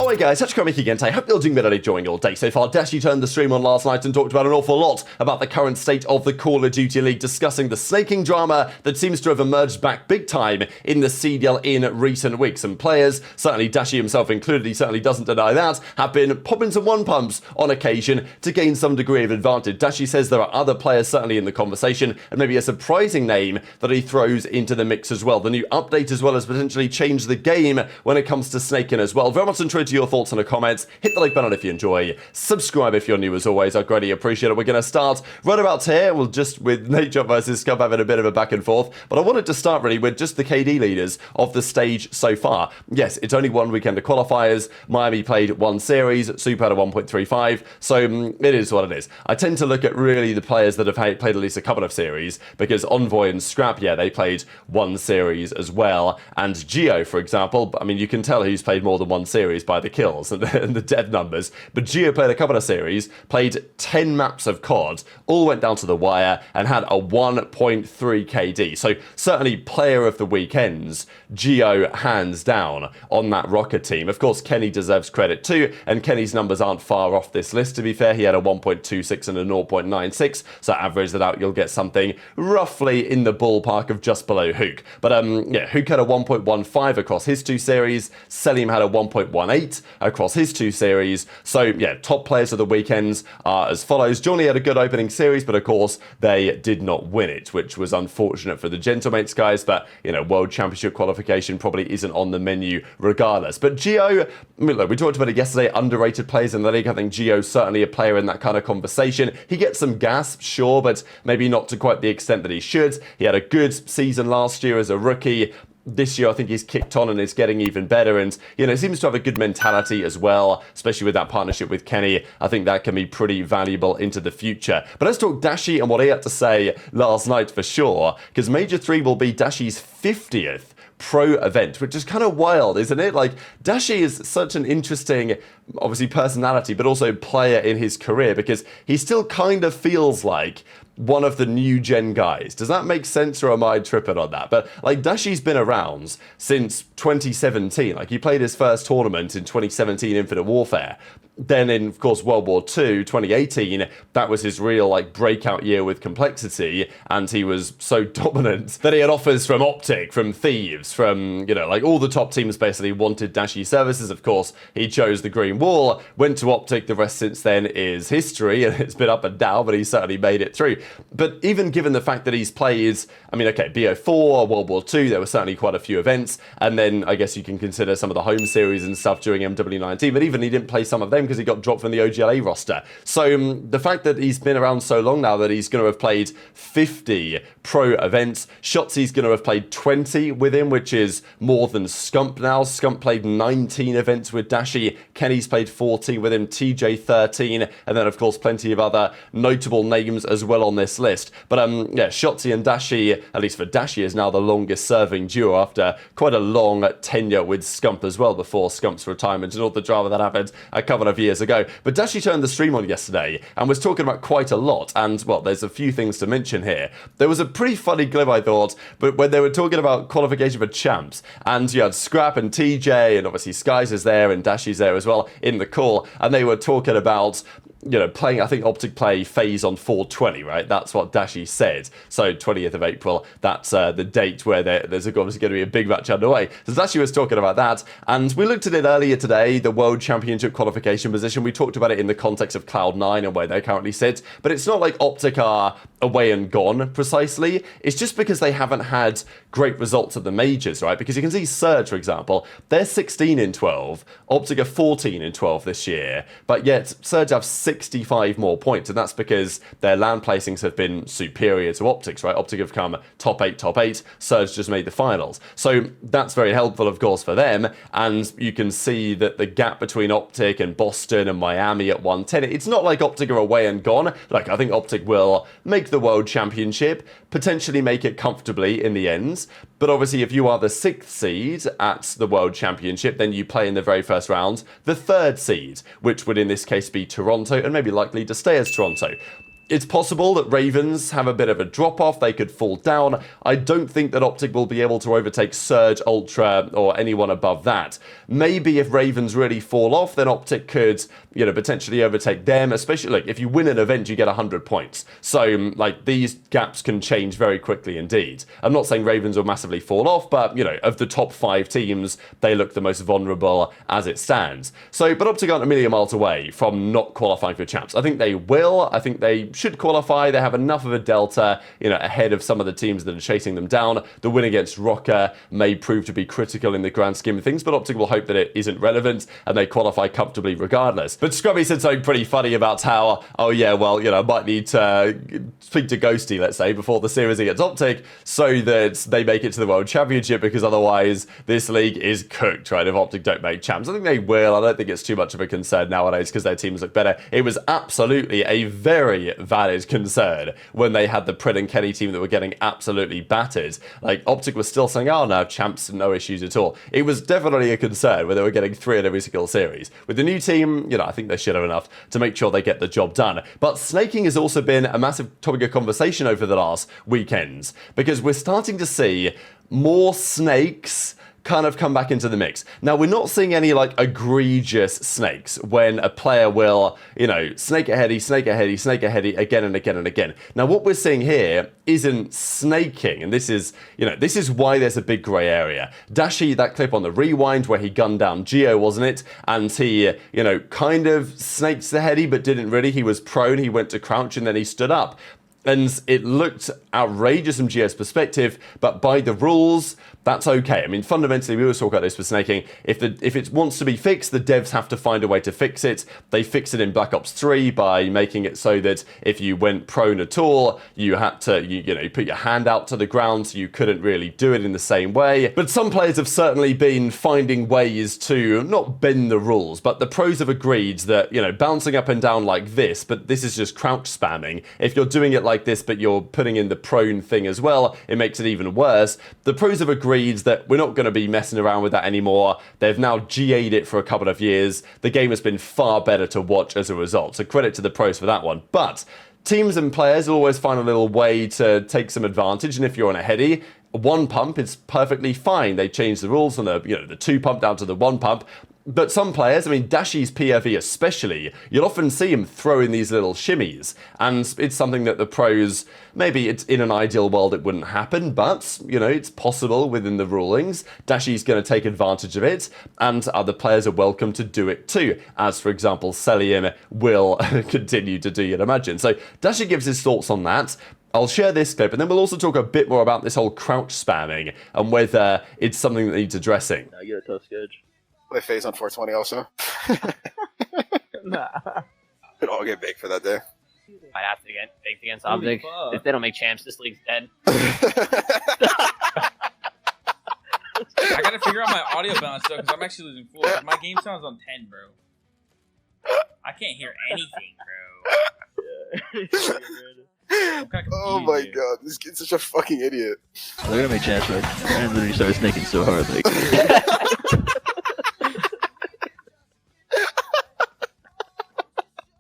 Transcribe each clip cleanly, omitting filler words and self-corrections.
Alright guys, Kremp again today. Hope you're doing better, enjoying your day so far. Dashy turned the stream on last night and talked about an awful lot about the current state of the Call of Duty League, discussing the snaking drama that seems to have emerged back big time in the CDL in recent weeks. And players, certainly Dashy himself included, he certainly doesn't deny that, have been popping some one pumps on occasion to gain some degree of advantage. Dashy says there are other players certainly in the conversation, and maybe a surprising name that he throws into the mix as well. The new update as well has potentially changed the game when it comes to snaking as well. Very much intrigued to your thoughts in the comments. Hit the like button if you enjoy. Subscribe if you're new as always. I greatly appreciate it. We're going to start right about here. Well, just with Nature versus Scump having a bit of a back and forth. But I wanted to start really with just the KD leaders of the stage so far. Yes, it's only one weekend of qualifiers. Miami played one series. Super had a 1.35. So it is what it is. I tend to look at really the players that have played at least a couple of series, because Envoy and Scrappy, yeah, they played one series as well. And Geo, for example, I mean, you can tell who's played more than one series by the kills and the death numbers. But Geo played a couple of series, played 10 maps of COD, all went down to the wire and had a 1.3 KD. So certainly player of the weekends, Geo hands down on that Rocket team. Of course, Kenny deserves credit too, and Kenny's numbers aren't far off this list, to be fair. He had a 1.26 and a 0.96, so average that out, you'll get something roughly in the ballpark of just below Huke. But yeah, Huke had a 1.15 across his two series. Cellium had a 1.18 across his two series. So yeah, top players of the weekends are as follows. Johnny had a good opening series, but of course they did not win it, which was unfortunate for the Gentlemates guys. But you know, World Championship qualification probably isn't on the menu regardless. But Geo, I mean, look, we talked about it yesterday, underrated players in the league. I think Geo's certainly a player in that kind of conversation. He gets some gas, sure, but maybe not to quite the extent that he should. He had a good season last year as a rookie. This year, I think he's kicked on and is getting even better, and you know, seems to have a good mentality as well, especially with that partnership with Kenny. I think that can be pretty valuable into the future. But let's talk Dashy and what he had to say last night for sure, because Major 3 will be Dashy's 50th pro event, which is kind of wild, isn't it? Like, Dashy is such an interesting, obviously, personality, but also player in his career, because he still kind of feels like one of the new gen guys. Does that make sense, or am I tripping on that? But like, Dashy's been around since 2017. Like, he played his first tournament in 2017 Infinite Warfare. Then in, of course, World War II, 2018, that was his real like breakout year with Complexity, and he was so dominant that he had offers from OpTic, from Thieves, from, you know, like all the top teams basically wanted Dashy services. Of course, he chose the Green Wall, went to OpTic. The rest since then is history, and it's been up and down, but he certainly made it through. But even given the fact that he's played, I mean, okay, BO4, World War II, there were certainly quite a few events, and then I guess you can consider some of the home series and stuff during MW19, but even he didn't play some of them because he got dropped from the OGLA roster. So the fact that he's been around so long now that he's going to have played 50 pro events, Shotzzy's going to have played 20 with him, which is more than Scump now. Scump played 19 events with Dashy, Kenny's played 14 with him, TJ 13, and then of course plenty of other notable names as well on this list. But yeah, Shotzzy and Dashy, at least for Dashy, is now the longest serving duo after quite a long tenure with Scump as well, before Scump's retirement and all the drama that happened a couple of years ago. But Dashy turned the stream on yesterday and was talking about quite a lot, and well, there's a few things to mention here. There was a pretty funny clip, I thought, but when they were talking about qualification for champs, and you had Scrap and TJ, and obviously Skyz is there and Dashy's there as well in the call, and they were talking about, you know, playing, I think OpTic play FaZe on 420, right? That's what Dashy said. So 20th of April, that's the date where there's obviously going to be a big match underway. So Dashy was talking about that, and we looked at it earlier today, the World Championship qualification position. We talked about it in the context of Cloud9 and where they currently sit, but it's not like OpTic are away and gone precisely. It's just because they haven't had great results at the majors, right? Because you can see Surge, for example, they're 16 in 12, OpTic are 14 in 12 this year, but yet Surge have 65 more points, and that's because their LAN placings have been superior to OpTic's, right? OpTic have come top 8, Surge just made the finals. So that's very helpful, of course, for them, and you can see that the gap between OpTic and Boston and Miami at 110, it's not like OpTic are away and gone. Like, I think OpTic will make the World Championship, potentially make it comfortably in the end, but obviously if you are the 6th seed at the World Championship, then you play in the very first round the 3rd seed, which would in this case be Toronto, and maybe likely to stay as Toronto. It's possible that Ravens have a bit of a drop-off. They could fall down. I don't think that OpTic will be able to overtake Surge, Ultra, or anyone above that. Maybe if Ravens really fall off, then OpTic could, you know, potentially overtake them, especially, like, if you win an event, you get 100 points. So, like, these gaps can change very quickly indeed. I'm not saying Ravens will massively fall off, but, you know, of the top 5 teams, they look the most vulnerable as it stands. So, but OpTic aren't a million miles away from not qualifying for champs. I think they will. I think they should qualify. They have enough of a delta, you know, ahead of some of the teams that are chasing them down. The win against Rocker may prove to be critical in the grand scheme of things, but OpTic will hope that it isn't relevant and they qualify comfortably regardless. But Scrappy said something pretty funny about how, oh yeah, well, you know, I might need to speak to Ghosty, let's say, before the series against OpTic so that they make it to the World Championship, because otherwise this league is cooked, right, if OpTic don't make champs. I think they will. I don't think it's too much of a concern nowadays because their teams look better. It was absolutely a very valid concern when they had the Prin and Kenny team that were getting absolutely battered. Like, OpTic was still saying, oh no, champs, no issues at all. It was definitely a concern when they were getting 3 in every single series. With the new team, you know, I think they should have enough to make sure they get the job done. But snaking has also been a massive topic of conversation over the last weekends, because we're starting to see more snakes kind of come back into the mix. Now, we're not seeing any like egregious snakes when a player will, you know, snake a heady, snake a heady, snake a heady again and again and again. Now, what we're seeing here isn't snaking, and this is, you know, this is why there's a big grey area. Dashy, that clip on the rewind where he gunned down Geo, wasn't it? And he, you know, kind of snaked the heady, but didn't really. He was prone, he went to crouch, and then he stood up. And it looked outrageous from Geo's perspective, but by the rules, that's okay. I mean, fundamentally, we always talk about this with snaking. If it wants to be fixed, the devs have to find a way to fix it. They fixed it in Black Ops 3 by making it so that if you went prone at all, you had to, you know, put your hand out to the ground, so you couldn't really do it in the same way. But some players have certainly been finding ways to not bend the rules, but the pros have agreed that, you know, bouncing up and down like this, but this is just crouch spamming. If you're doing it like this, but you're putting in the prone thing as well, it makes it even worse. The pros have agreed that we're not going to be messing around with that anymore. They've now GA'd it for a couple of years. The game has been far better to watch as a result, so credit to the pros for that one. But teams and players always find a little way to take some advantage, and if you're on a heady, 1 pump is perfectly fine. They changed the rules from the 2 pump down to the 1 pump. But some players, I mean, Dashy's POV especially, you'll often see him throw in these little shimmies. And it's something that the pros, maybe it's in an ideal world it wouldn't happen, but, you know, it's possible within the rulings. Dashy's going to take advantage of it, and other players are welcome to do it too. As, for example, Cellium will continue to do, you'd imagine. So Dashy gives his thoughts on that. I'll share this clip, and then we'll also talk a bit more about this whole crouch spamming and whether it's something that needs addressing. I get a tough sketch. Play FaZe on 420 also. Nah. Could all get baked for that day. Might have to get baked against OpTic. If they don't make champs, this league's dead. I gotta figure out my audio balance though, because I'm actually losing full. My game sounds on 10, bro. I can't hear anything, bro. Oh my god, this kid's such a fucking idiot. They're gonna make champs, right? And literally started snaking so hard, like.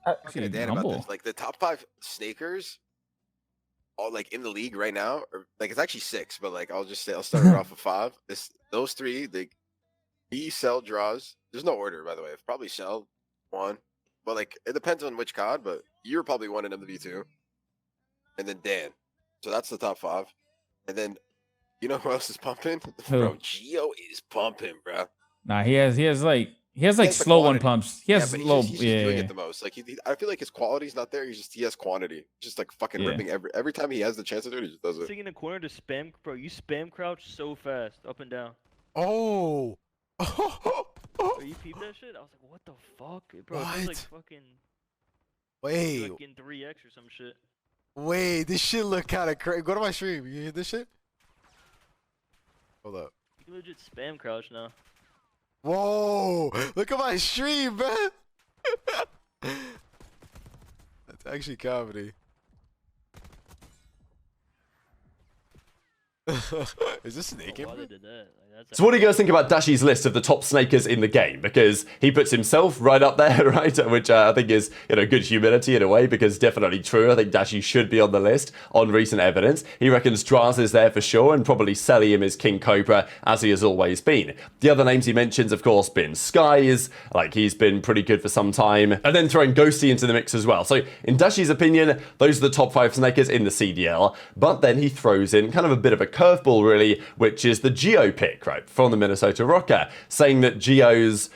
Okay, Dan, about this. Like the top 5 snakers, all like in the league right now, or like it's actually 6, but like I'll just say I'll start it off with 5. Those 3, they Cell, Drazah. There's no order, by the way. It's probably Cell 1, but like it depends on which COD. But you're probably 1 in MW2, and then Dan. So that's the top 5, and then you know who else is pumping? Bro, Geo is pumping, bro. Nah, he has like slow one pumps. He has low. He's doing it the most. Like I feel like his quality's not there. He has quantity. Just like fucking ripping every time he has the chance to do it, he just does it. Sitting in the corner to spam, bro. You spam crouch so fast, up and down. Oh. Bro, you peeped that shit? I was like, what the fuck, bro? It was like fucking. Wait. Like in 3x or some shit. Wait, this shit look kind of crazy. Go to my stream. You hear this shit? Hold up. You can legit spam crouch now. Whoa! Look at my stream, man. That's actually comedy. Is this snake in? Why they did that? Like, that's So what do you guys think about Dashy's list of the top snakers in the game? Because he puts himself right up there, right? Which I think is, good humility in a way, because definitely true. I think Dashy should be on the list on recent evidence. He reckons Drazah is there for sure, and probably Cellium is King Cobra, as he has always been. The other names he mentions, of course, been Skyz, like he's been pretty good for some time, and then throwing Ghosty into the mix as well. So in Dashy's opinion, those are the top 5 snakers in the CDL, but then he throws in kind of a bit of a curveball, really, which is the Geo pick, right, from the Minnesota Rocker, saying that Geo's,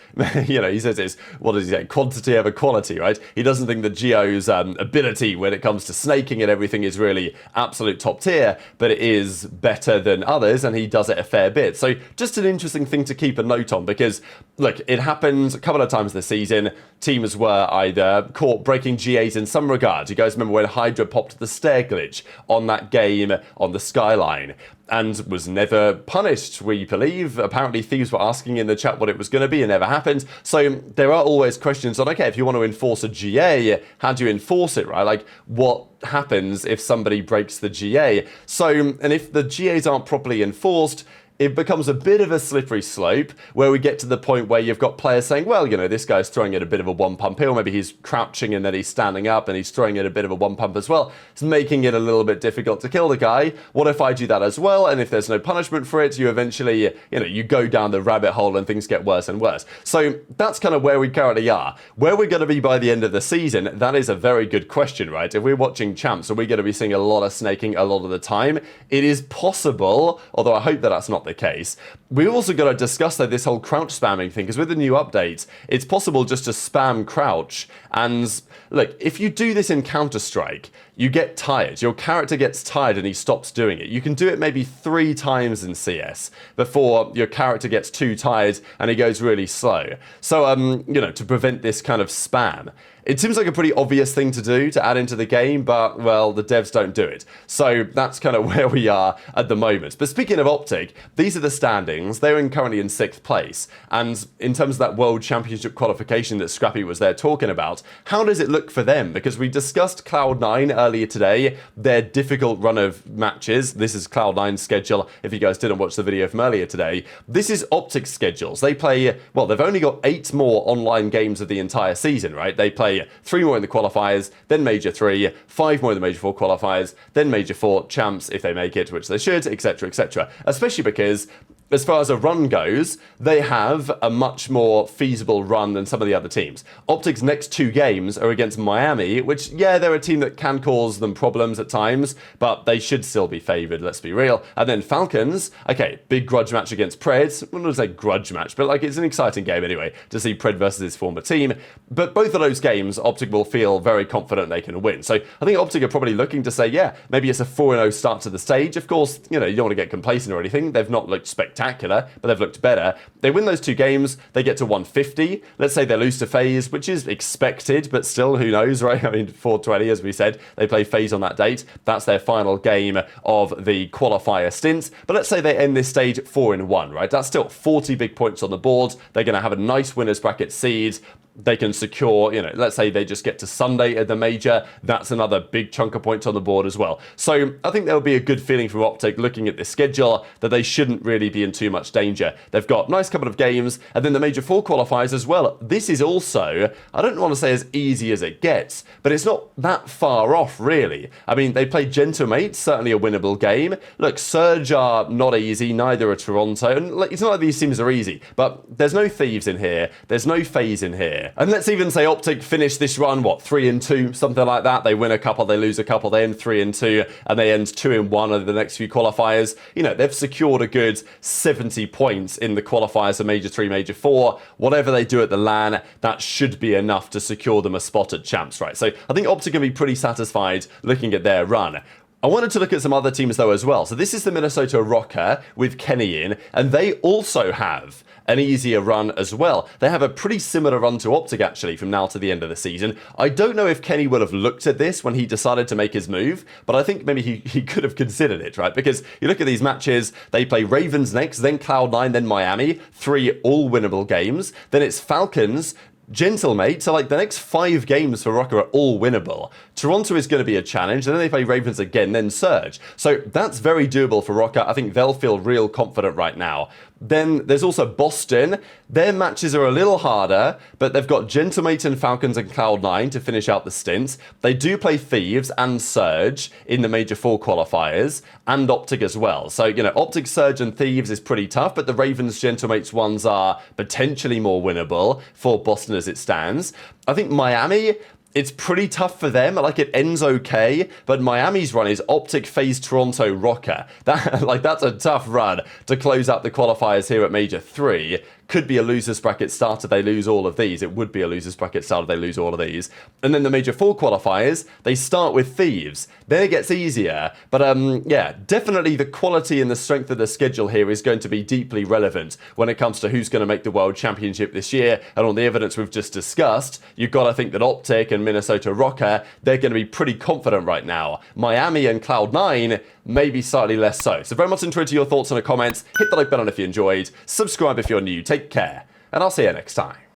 he says it's, what does he say, quantity over quality, right? He doesn't think that Geo's ability when it comes to snaking and everything is really absolute top tier, but it is better than others, and he does it a fair bit. So just an interesting thing to keep a note on, because, look, it happened a couple of times this season. Teams were either caught breaking GAs in some regards. You guys remember when HyDra popped the stair glitch on that game on the Skyline and was never punished, we believe. Apparently Thieves were asking in the chat what it was going to be, and never happened. So there are always questions on, okay, if you want to enforce a GA, how do you enforce it, right? Like, what happens if somebody breaks the GA? So, and if the GAs aren't properly enforced, it becomes a bit of a slippery slope where we get to the point where you've got players saying, well, this guy's throwing it a bit of a one-pump hill. Maybe he's crouching and then he's standing up and he's throwing it a bit of a one-pump as well. It's making it a little bit difficult to kill the guy. What if I do that as well? And if there's no punishment for it, you eventually, you go down the rabbit hole and things get worse and worse. So that's kind of where we currently are. Where we're going to be by the end of the season, that is a very good question, right? If we're watching champs, are we going to be seeing a lot of snaking a lot of the time? It is possible, although I hope that that's not the case. We've also got to discuss though this whole crouch spamming thing, because with the new updates, it's possible just to spam crouch. And look, if you do this in Counter-Strike, you get tired. Your character gets tired and he stops doing it. You can do it maybe 3 times in CS before your character gets too tired and he goes really slow. So, to prevent this kind of spam. It seems like a pretty obvious thing to do, to add into the game, but, well, the devs don't do it. So that's kind of where we are at the moment. But speaking of OpTic, these are the standings. They're currently in 6th place. And in terms of that World Championship qualification that Scrappy was there talking about, how does it look for them? Because we discussed Cloud9 earlier today, their difficult run of matches. This is Cloud9's schedule, if you guys didn't watch the video from earlier today. This is OpTic's schedules. They play, well, they've only got 8 more online games of the entire season, right? They play 3 more in the qualifiers, then Major 3, 5 more in the Major 4 qualifiers, then Major 4 champs if they make it, which they should, etc, etc. Especially because, as far as a run goes, they have a much more feasible run than some of the other teams. OpTic's next 2 games are against Miami, which, yeah, they're a team that can cause them problems at times, but they should still be favoured, let's be real. And then Falcons, okay, big grudge match against Preds. I wouldn't say grudge match, but it's an exciting game anyway, to see Pred versus his former team. But both of those games, OpTic will feel very confident they can win. So I think OpTic are probably looking to say, yeah, maybe it's a 4-0 start to the stage. Of course, you don't want to get complacent or anything. They've not looked spectacular, but they've looked better. They win those 2 games, they get to 150. Let's say they lose to FaZe, which is expected, but still, who knows, right? I mean, 420, as we said, they play FaZe on that date. That's their final game of the qualifier stints. But let's say they end this stage 4-1, right? That's still 40 big points on the board. They're going to have a nice winners bracket seed. They can secure, let's say they just get to Sunday at the major. That's another big chunk of points on the board as well. So I think there'll be a good feeling from OpTic looking at this schedule that they shouldn't really be in too much danger. They've got a nice couple of games, and then the Major 4 qualifiers as well. This is also, I don't want to say as easy as it gets, but it's not that far off, really. I mean, they play Gentlemates, certainly a winnable game. Look, Surge are not easy, neither are Toronto. And it's not like these teams are easy, but there's no Thieves in here. There's no FaZe in here. And let's even say OpTic finish this run, 3-2, something like that. They win a couple, they lose a couple, they end 3-2, and they end 2-1 over the next few qualifiers. They've secured a good 70 points in the qualifiers of Major 3, Major 4. Whatever they do at the LAN, that should be enough to secure them a spot at champs, right? So I think OpTic can be pretty satisfied looking at their run. I wanted to look at some other teams though as well. So this is the Minnesota Rocker with Kenny in, and they also have an easier run as well. They have a pretty similar run to OpTic actually from now to the end of the season. I don't know if Kenny would have looked at this when he decided to make his move, but I think maybe he could have considered it, right? Because you look at these matches, they play Ravens next, then Cloud9, then Miami, 3 all winnable games. Then it's Falcons, Gentlemate, so like the next 5 games for Rocker are all winnable. Toronto is going to be a challenge, and then they play Ravens again, then Surge. So that's very doable for Rocker. I think they'll feel real confident right now. Then there's also Boston. Their matches are a little harder, but they've got Gentlemate and Falcons and Cloud9 to finish out the stints. They do play Thieves and Surge in the Major 4 qualifiers, and OpTic as well. So, you know, OpTic, Surge, and Thieves is pretty tough, but the Ravens, Gentlemates ones are potentially more winnable for Boston as it stands. I think Miami, it's pretty tough for them. Like, it ends okay, but Miami's run is OpTic, FaZe, Toronto, Rocker. That's a tough run to close out the qualifiers here at Major 3. Could be a loser's bracket start if they lose all of these. It would be a loser's bracket start if they lose all of these. And then the Major 4 qualifiers, they start with Thieves. Then it gets easier. But yeah, definitely the quality and the strength of the schedule here is going to be deeply relevant when it comes to who's going to make the World Championship this year. And on the evidence we've just discussed, you've got to think that OpTic and Minnesota Rocker, they're going to be pretty confident right now. Miami and Cloud9, maybe slightly less so. So very much interested in your thoughts in the comments. Hit the like button if you enjoyed. Subscribe if you're new. Take care, and I'll see you next time.